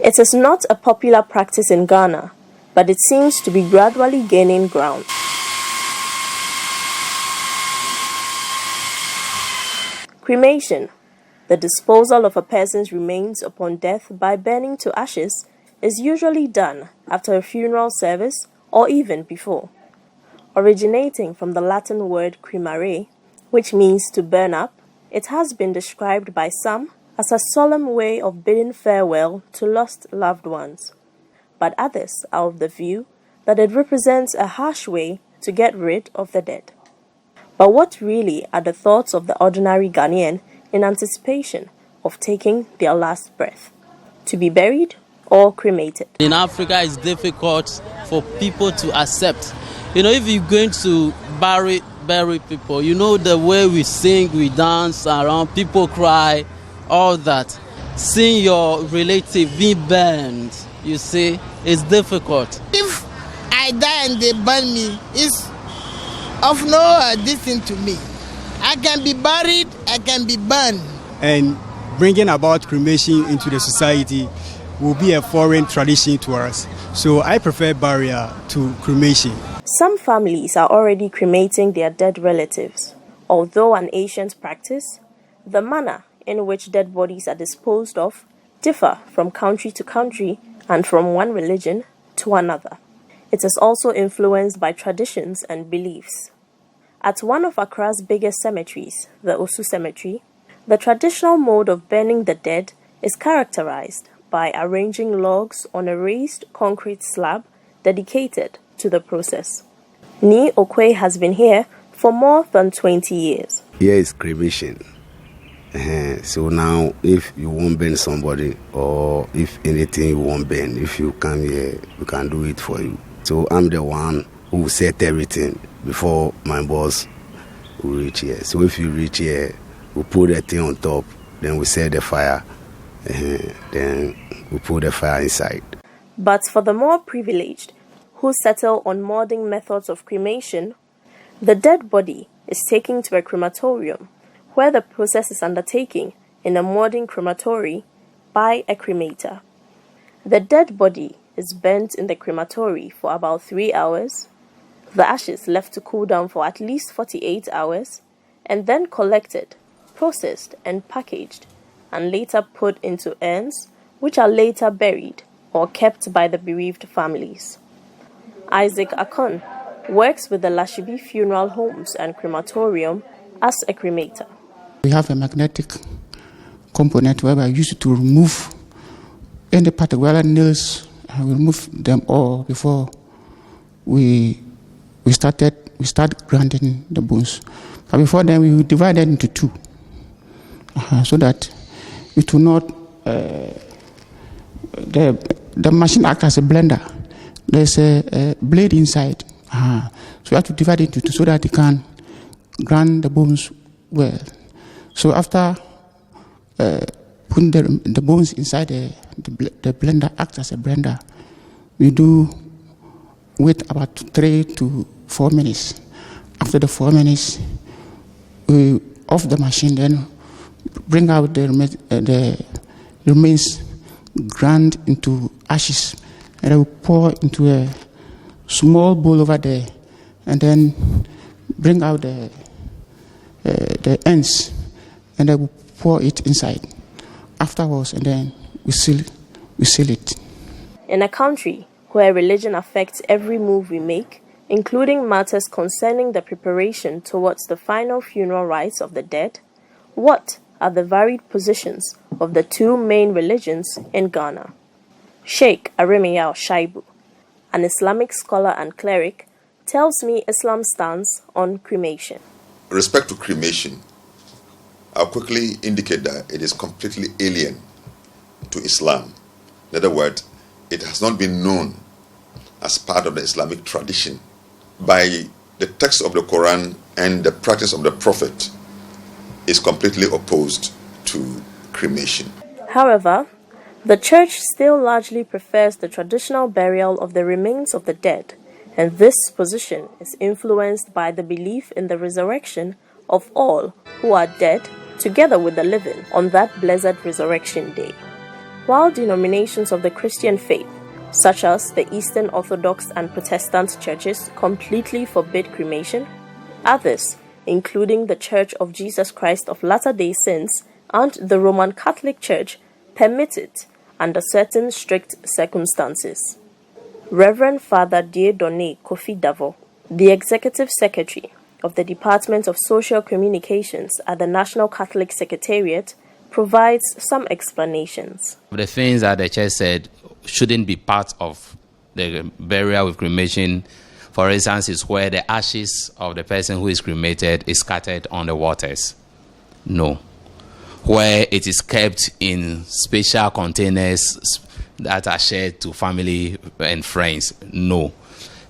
It is not a popular practice in Ghana, but it seems to be gradually gaining ground. Cremation, the disposal of a person's remains upon death by burning to ashes, is usually done after a funeral service or even before. Originating from the Latin word cremare, which means to burn up, it has been described by some as a solemn way of bidding farewell to lost loved ones. But others are of the view that it represents a harsh way to get rid of the dead. But what really are the thoughts of the ordinary Ghanaian in anticipation of taking their last breath? To be buried or cremated? In Africa, it's difficult for people to accept. If you're going to bury people, the way we sing, we dance around, people cry, all that. Seeing your relative being burned, you see, it's difficult. If I die and they burn me, it's of no distance to me. I can be buried, I can be burned. And bringing about cremation into the society will be a foreign tradition to us. So I prefer burial to cremation. Some families are already cremating their dead relatives. Although an ancient practice, the manner in which dead bodies are disposed of differ from country to country and from one religion to another. It is also influenced by traditions and beliefs. At one of Accra's biggest cemeteries, the Osu Cemetery, the traditional mode of burning the dead is characterized by arranging logs on a raised concrete slab dedicated to the process. Ni Okwe has been here for more than 20 years. Here is cremation. So now, if you won't burn somebody, or if anything you won't burn, if you come here, we can do it for you. So I'm the one who set everything before my boss will reach here. So if you reach here, we put the thing on top, then we set the fire, then we put the fire inside. But for the more privileged, who settle on modern methods of cremation, the dead body is taken to a crematorium, where the process is undertaken in a modern crematory by a cremator. The dead body is burnt in the crematory for about 3 hours, the ashes left to cool down for at least 48 hours, and then collected, processed and packaged, and later put into urns, which are later buried or kept by the bereaved families. Isaac Akon works with the Lashibi Funeral Homes and Crematorium as a cremator. We have a magnetic component where we use it to remove any particular nails. We remove them all before we start grinding the bones. But before then, we will divide it into two, so that it will not. The machine acts as a blender. There's a blade inside, so you have to divide it into two so that it can grind the bones well. So after putting the bones inside the blender, acts as a blender, we do wait about 3 to 4 minutes. After the 4 minutes, we off the machine, then bring out the remains ground into ashes, and I will pour into a small bowl over there, and then bring out the ends, and I will pour it inside afterwards, and then we seal it. In a country where religion affects every move we make, including matters concerning the preparation towards the final funeral rites of the dead, what are the varied positions of the two main religions in Ghana? Sheikh Aremiyao Shaibu, an Islamic scholar and cleric, tells me Islam's stance on cremation. With respect to cremation, I'll quickly indicate that it is completely alien to Islam. In other words, it has not been known as part of the Islamic tradition. By the text of the Quran and the practice of the Prophet is completely opposed to cremation. However, the Church still largely prefers the traditional burial of the remains of the dead, and this position is influenced by the belief in the resurrection of all who are dead together with the living on that blessed resurrection day. While denominations of the Christian faith, such as the Eastern Orthodox and Protestant churches, completely forbid cremation, others, including the Church of Jesus Christ of Latter-day Saints and the Roman Catholic Church, permit it under certain strict circumstances. Reverend Father Dieudonné Kofi Davo, the Executive Secretary of the Department of Social Communications at the National Catholic Secretariat, provides some explanations. The things that the church said shouldn't be part of the burial with cremation, for instance, is where the ashes of the person who is cremated is scattered on the waters. No. Where it is kept in special containers that are shared to family and friends. No.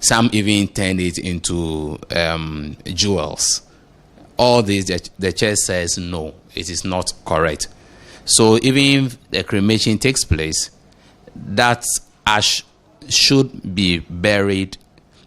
Some even turn it into jewels. All this, the church says no, it is not correct. So even if the cremation takes place, that ash should be buried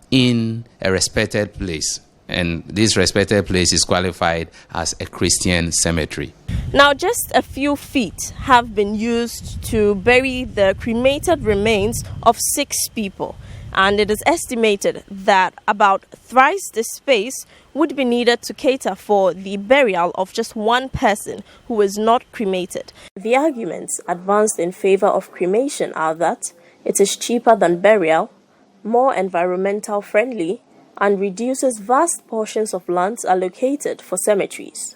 in a respected place. And this respected place is qualified as a Christian cemetery. Now, just a few feet have been used to bury the cremated remains of 6 people. And it is estimated that about thrice this space would be needed to cater for the burial of just one person who is not cremated. The arguments advanced in favor of cremation are that it is cheaper than burial, more environmental friendly, and reduces vast portions of lands allocated for cemeteries.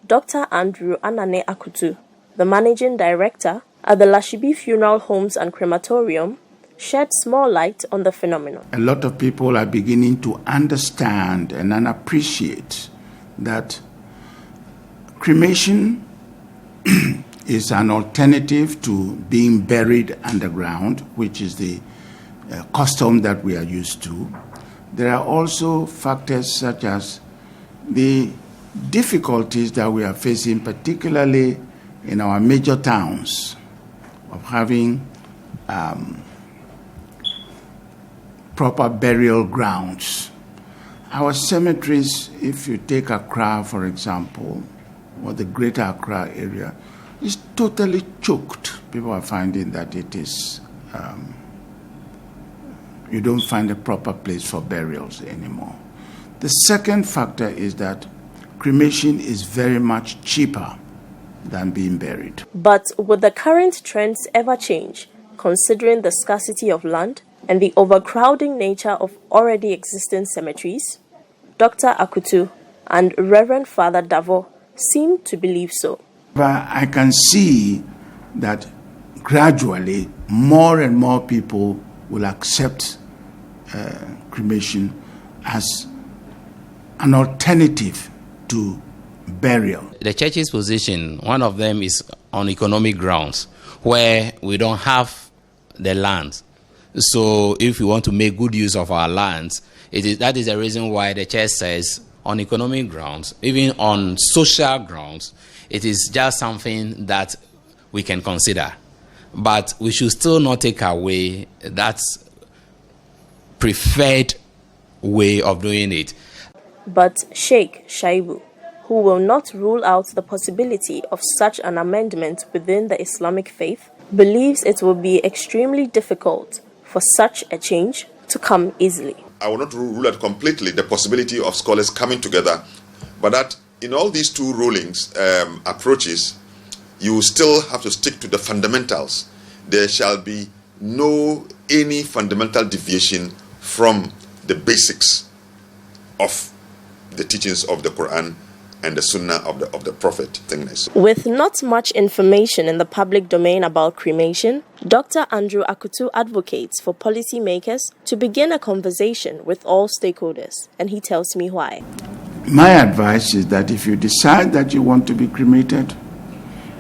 Dr. Andrew Anane Akutu, the managing director at the Lashibi Funeral Homes and Crematorium, sheds more light on the phenomenon. A lot of people are beginning to understand and appreciate that cremation is an alternative to being buried underground, which is the custom that we are used to. There are also factors such as the difficulties that we are facing, particularly in our major towns, of having proper burial grounds. Our cemeteries, if you take Accra, for example, or the greater Accra area, is totally choked. People are finding that it is, you don't find a proper place for burials anymore. The second factor is that cremation is very much cheaper than being buried. But would the current trends ever change, considering the scarcity of land and the overcrowding nature of already existing cemeteries? Dr. Akutu and Reverend Father Davo seem to believe so. But I can see that gradually more and more people will accept cremation as an alternative to burial. The church's position, one of them is on economic grounds, where we don't have the land. So if we want to make good use of our lands, that is the reason why the church says on economic grounds, even on social grounds, it is just something that we can consider. But we should still not take away that preferred way of doing it. But Sheikh Shaibu, who will not rule out the possibility of such an amendment within the Islamic faith, believes it will be extremely difficult for such a change to come easily. I will not rule out completely the possibility of scholars coming together, but that in all these two rulings, approaches, you still have to stick to the fundamentals. There shall be any fundamental deviation from the basics of the teachings of the Quran and the Sunnah of the Prophet. With not much information in the public domain about cremation, Dr. Andrew Akutu advocates for policymakers to begin a conversation with all stakeholders, and he tells me why. My advice is that if you decide that you want to be cremated,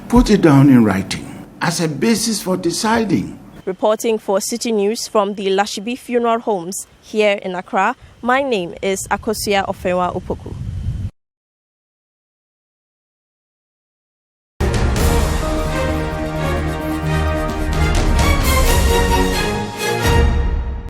put it down in writing as a basis for deciding. Reporting for City News from the Lashibi Funeral Homes here in Accra, my name is Akosia Ofewa Opoku.